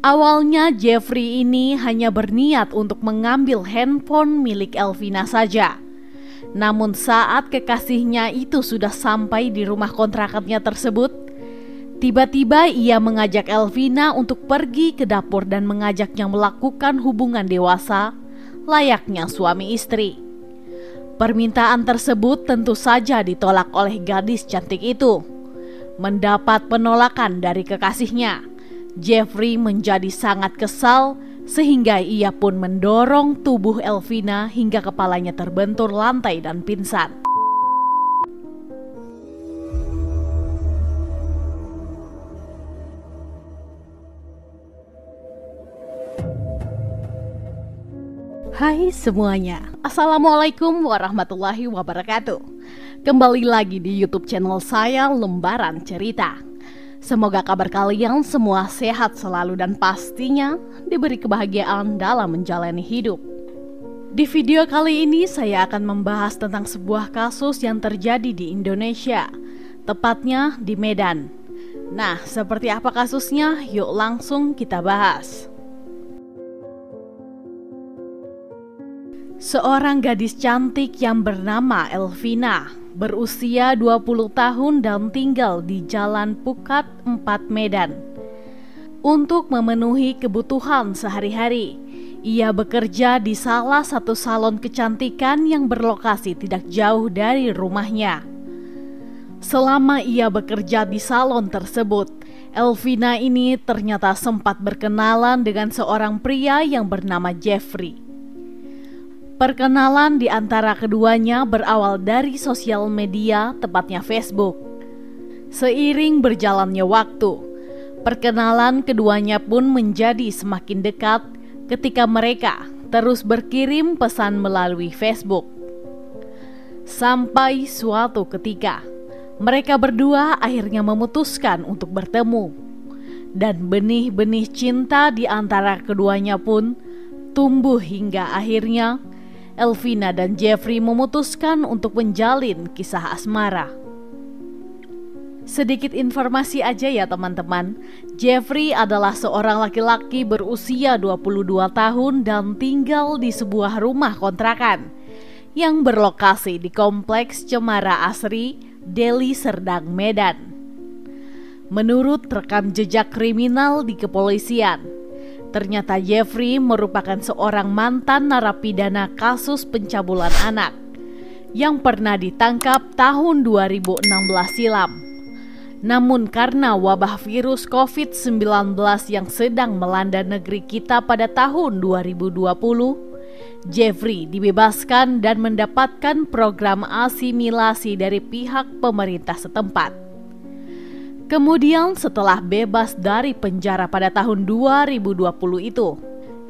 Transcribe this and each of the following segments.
Awalnya Jeffrey ini hanya berniat untuk mengambil handphone milik Elvina saja. Namun saat kekasihnya itu sudah sampai di rumah kontrakannya tersebut, tiba-tiba ia mengajak Elvina untuk pergi ke dapur dan mengajaknya melakukan hubungan dewasa layaknya suami istri. Permintaan tersebut tentu saja ditolak oleh gadis cantik itu. Mendapat penolakan dari kekasihnya, Jeffrey menjadi sangat kesal sehingga ia pun mendorong tubuh Elvina hingga kepalanya terbentur lantai dan pingsan. Hai semuanya, Assalamualaikum warahmatullahi wabarakatuh. Kembali lagi di YouTube channel saya, Lembaran Cerita. Semoga kabar kalian semua sehat selalu dan pastinya diberi kebahagiaan dalam menjalani hidup. Di video kali ini saya akan membahas tentang sebuah kasus yang terjadi di Indonesia, tepatnya di Medan. Nah, seperti apa kasusnya? Yuk langsung kita bahas. Seorang gadis cantik yang bernama Elvina, berusia 20 tahun dan tinggal di Jalan Pukat 4 Medan. Untuk memenuhi kebutuhan sehari-hari, ia bekerja di salah satu salon kecantikan yang berlokasi tidak jauh dari rumahnya. Selama ia bekerja di salon tersebut, Elvina ini ternyata sempat berkenalan dengan seorang pria yang bernama Jeffrey. Perkenalan di antara keduanya berawal dari sosial media, tepatnya Facebook. Seiring berjalannya waktu, perkenalan keduanya pun menjadi semakin dekat ketika mereka terus berkirim pesan melalui Facebook. Sampai suatu ketika, mereka berdua akhirnya memutuskan untuk bertemu. Dan benih-benih cinta di antara keduanya pun tumbuh hingga akhirnya Elvina dan Jeffrey memutuskan untuk menjalin kisah asmara. Sedikit informasi aja ya teman-teman, Jeffrey adalah seorang laki-laki berusia 22 tahun dan tinggal di sebuah rumah kontrakan yang berlokasi di Kompleks Cemara Asri, Deli Serdang, Medan. Menurut rekam jejak kriminal di kepolisian, ternyata Jeffrey merupakan seorang mantan narapidana kasus pencabulan anak yang pernah ditangkap tahun 2016 silam. Namun karena wabah virus COVID-19 yang sedang melanda negeri kita pada tahun 2020, Jeffrey dibebaskan dan mendapatkan program asimilasi dari pihak pemerintah setempat. Kemudian setelah bebas dari penjara pada tahun 2020 itu,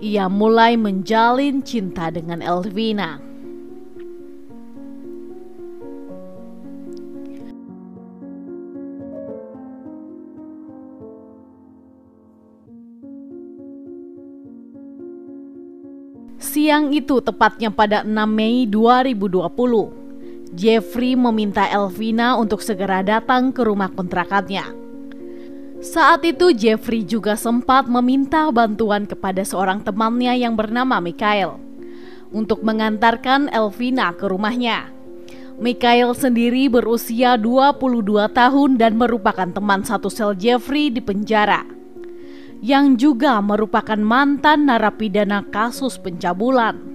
ia mulai menjalin cinta dengan Elvina. Siang itu tepatnya pada 6 Mei 2020. Jeffrey meminta Elvina untuk segera datang ke rumah kontrakannya. Saat itu Jeffrey juga sempat meminta bantuan kepada seorang temannya yang bernama Mikhail untuk mengantarkan Elvina ke rumahnya. Mikhail sendiri berusia 22 tahun dan merupakan teman satu sel Jeffrey di penjara, yang juga merupakan mantan narapidana kasus pencabulan.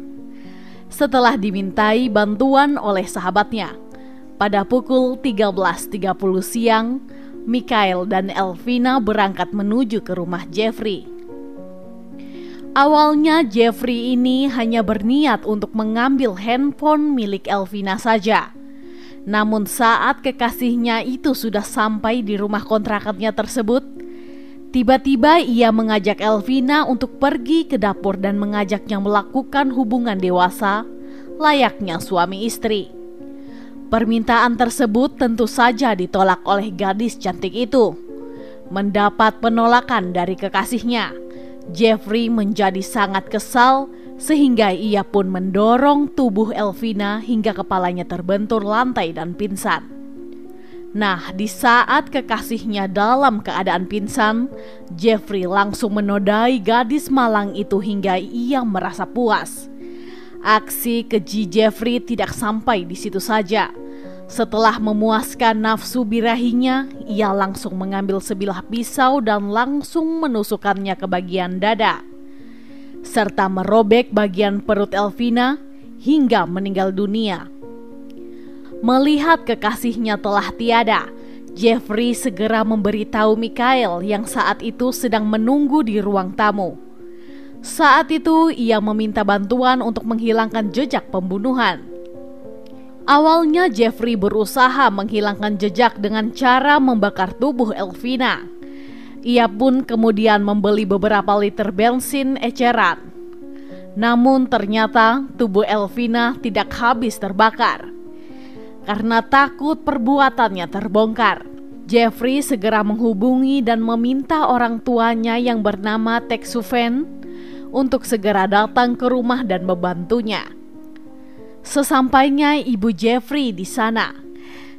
Setelah dimintai bantuan oleh sahabatnya, pada pukul 13.30 siang, Mikhail dan Elvina berangkat menuju ke rumah Jeffrey. Awalnya Jeffrey ini hanya berniat untuk mengambil handphone milik Elvina saja. Namun saat kekasihnya itu sudah sampai di rumah kontrakannya tersebut, tiba-tiba ia mengajak Elvina untuk pergi ke dapur dan mengajaknya melakukan hubungan dewasa layaknya suami istri. Permintaan tersebut tentu saja ditolak oleh gadis cantik itu. Mendapat penolakan dari kekasihnya, Jeffrey menjadi sangat kesal sehingga ia pun mendorong tubuh Elvina hingga kepalanya terbentur lantai dan pingsan. Nah, di saat kekasihnya dalam keadaan pingsan, Jeffrey langsung menodai gadis malang itu hingga ia merasa puas. Aksi keji Jeffrey tidak sampai di situ saja. Setelah memuaskan nafsu birahinya, ia langsung mengambil sebilah pisau dan langsung menusukkannya ke bagian dada, serta merobek bagian perut Elvina hingga meninggal dunia. Melihat kekasihnya telah tiada, Jeffrey segera memberitahu Mikhail yang saat itu sedang menunggu di ruang tamu. Saat itu ia meminta bantuan untuk menghilangkan jejak pembunuhan. Awalnya Jeffrey berusaha menghilangkan jejak dengan cara membakar tubuh Elvina. Ia pun kemudian membeli beberapa liter bensin eceran. Namun ternyata tubuh Elvina tidak habis terbakar. Karena takut perbuatannya terbongkar, Jeffrey segera menghubungi dan meminta orang tuanya yang bernama Teksuven untuk segera datang ke rumah dan membantunya. Sesampainya ibu Jeffrey di sana,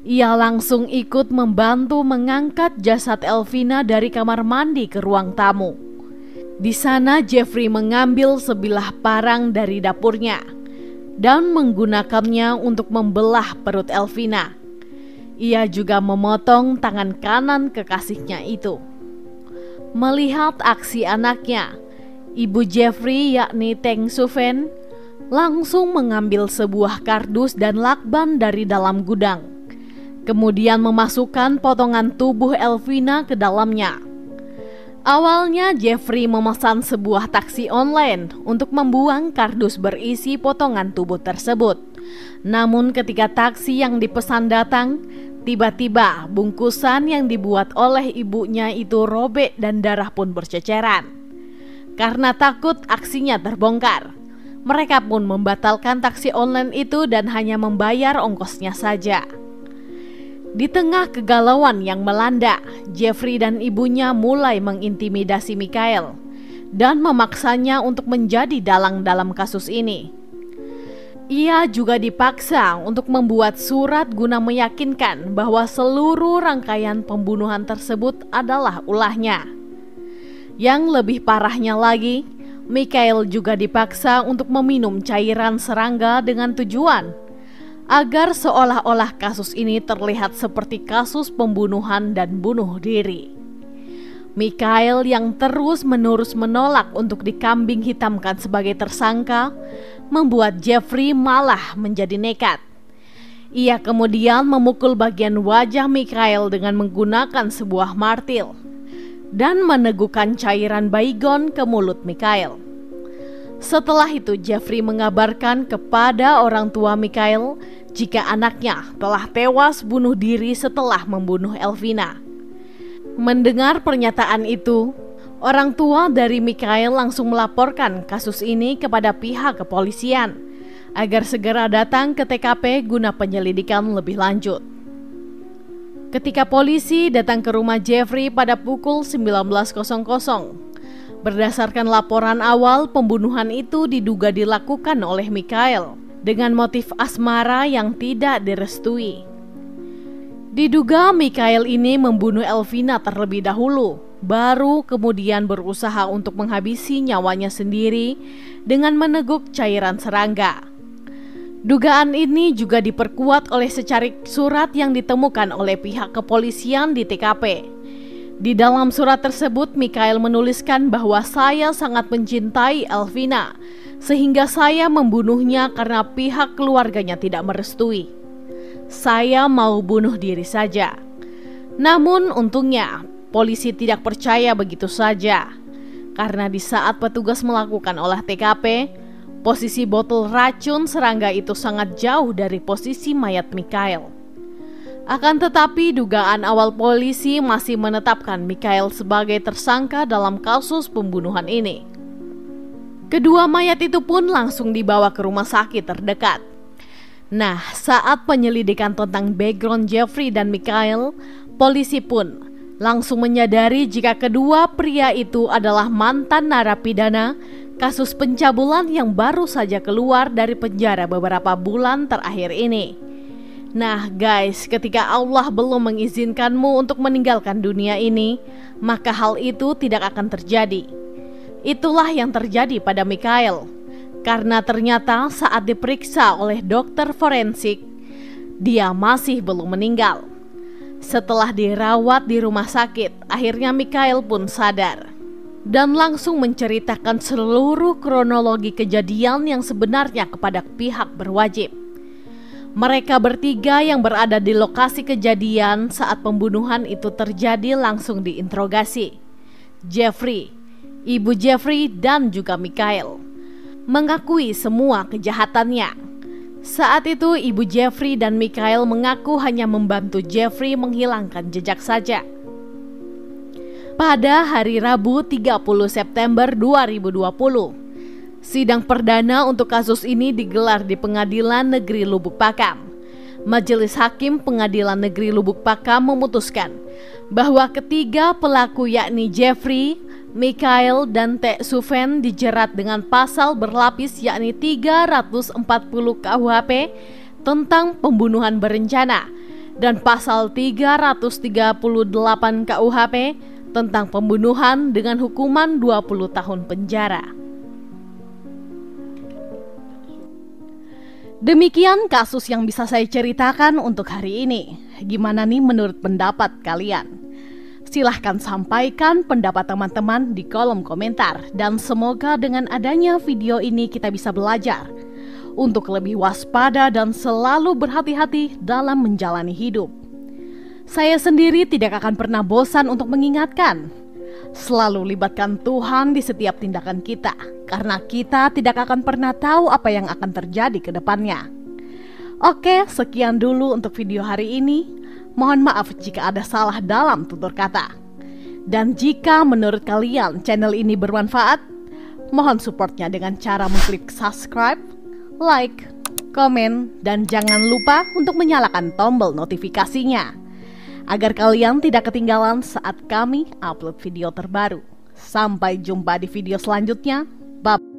ia langsung ikut membantu mengangkat jasad Elvina dari kamar mandi ke ruang tamu. Di sana Jeffrey mengambil sebilah parang dari dapurnya dan menggunakannya untuk membelah perut Elvina. Ia juga memotong tangan kanan kekasihnya itu. Melihat aksi anaknya, ibu Jeffrey yakni Teksuven langsung mengambil sebuah kardus dan lakban dari dalam gudang. Kemudian memasukkan potongan tubuh Elvina ke dalamnya. Awalnya Jeffrey memesan sebuah taksi online untuk membuang kardus berisi potongan tubuh tersebut. Namun ketika taksi yang dipesan datang, tiba-tiba bungkusan yang dibuat oleh ibunya itu robek dan darah pun berceceran. Karena takut aksinya terbongkar, mereka pun membatalkan taksi online itu dan hanya membayar ongkosnya saja. Di tengah kegalauan yang melanda, Jeffrey dan ibunya mulai mengintimidasi Mikhail dan memaksanya untuk menjadi dalang dalam kasus ini. Ia juga dipaksa untuk membuat surat guna meyakinkan bahwa seluruh rangkaian pembunuhan tersebut adalah ulahnya. Yang lebih parahnya lagi, Mikhail juga dipaksa untuk meminum cairan serangga dengan tujuan agar seolah-olah kasus ini terlihat seperti kasus pembunuhan dan bunuh diri. Mikhail yang terus-menerus menolak untuk dikambing hitamkan sebagai tersangka membuat Jeffrey malah menjadi nekat. Ia kemudian memukul bagian wajah Mikhail dengan menggunakan sebuah martil dan meneguhkan cairan baygon ke mulut Mikhail. Setelah itu Jeffrey mengabarkan kepada orang tua Mikhail jika anaknya telah tewas bunuh diri setelah membunuh Elvina. Mendengar pernyataan itu, orang tua dari Mikhail langsung melaporkan kasus ini kepada pihak kepolisian agar segera datang ke TKP guna penyelidikan lebih lanjut. Ketika polisi datang ke rumah Jeffrey pada pukul 19.00, berdasarkan laporan awal, pembunuhan itu diduga dilakukan oleh Mikhail dengan motif asmara yang tidak direstui. Diduga Mikhail ini membunuh Elvina terlebih dahulu, baru kemudian berusaha untuk menghabisi nyawanya sendiri dengan meneguk cairan serangga. Dugaan ini juga diperkuat oleh secarik surat yang ditemukan oleh pihak kepolisian di TKP. Di dalam surat tersebut, Mikhail menuliskan bahwa saya sangat mencintai Elvina, sehingga saya membunuhnya karena pihak keluarganya tidak merestui. Saya mau bunuh diri saja. Namun untungnya, polisi tidak percaya begitu saja. Karena di saat petugas melakukan olah TKP, posisi botol racun serangga itu sangat jauh dari posisi mayat Mikhail. Akan tetapi dugaan awal polisi masih menetapkan Mikhail sebagai tersangka dalam kasus pembunuhan ini. Kedua mayat itu pun langsung dibawa ke rumah sakit terdekat. Nah, saat penyelidikan tentang background Jeffrey dan Mikhail, polisi pun langsung menyadari jika kedua pria itu adalah mantan narapidana kasus pencabulan yang baru saja keluar dari penjara beberapa bulan terakhir ini. Nah guys, ketika Allah belum mengizinkanmu untuk meninggalkan dunia ini, maka hal itu tidak akan terjadi. Itulah yang terjadi pada Mikhail. Karena ternyata saat diperiksa oleh dokter forensik, dia masih belum meninggal. Setelah dirawat di rumah sakit, akhirnya Mikhail pun sadar dan langsung menceritakan seluruh kronologi kejadian yang sebenarnya kepada pihak berwajib. Mereka bertiga yang berada di lokasi kejadian saat pembunuhan itu terjadi langsung diinterogasi. Jeffrey, ibu Jeffrey dan juga Mikhail mengakui semua kejahatannya. Saat itu ibu Jeffrey dan Mikhail mengaku hanya membantu Jeffrey menghilangkan jejak saja. Pada hari Rabu 30 September 2020, sidang perdana untuk kasus ini digelar di Pengadilan Negeri Lubuk Pakam. Majelis Hakim Pengadilan Negeri Lubuk Pakam memutuskan bahwa ketiga pelaku yakni Jeffrey, Mikhail, dan T. Suven dijerat dengan pasal berlapis yakni 340 KUHP tentang pembunuhan berencana dan pasal 338 KUHP tentang pembunuhan dengan hukuman 20 tahun penjara. Demikian kasus yang bisa saya ceritakan untuk hari ini. Gimana nih menurut pendapat kalian? Silahkan sampaikan pendapat teman-teman di kolom komentar. Dan semoga dengan adanya video ini kita bisa belajar untuk lebih waspada dan selalu berhati-hati dalam menjalani hidup. Saya sendiri tidak akan pernah bosan untuk mengingatkan, selalu libatkan Tuhan di setiap tindakan kita, karena kita tidak akan pernah tahu apa yang akan terjadi ke depannya. Oke, sekian dulu untuk video hari ini. Mohon maaf jika ada salah dalam tutur kata. Dan jika menurut kalian channel ini bermanfaat, mohon supportnya dengan cara mengklik subscribe, like, komen, dan jangan lupa untuk menyalakan tombol notifikasinya agar kalian tidak ketinggalan saat kami upload video terbaru. Sampai jumpa di video selanjutnya. Bye.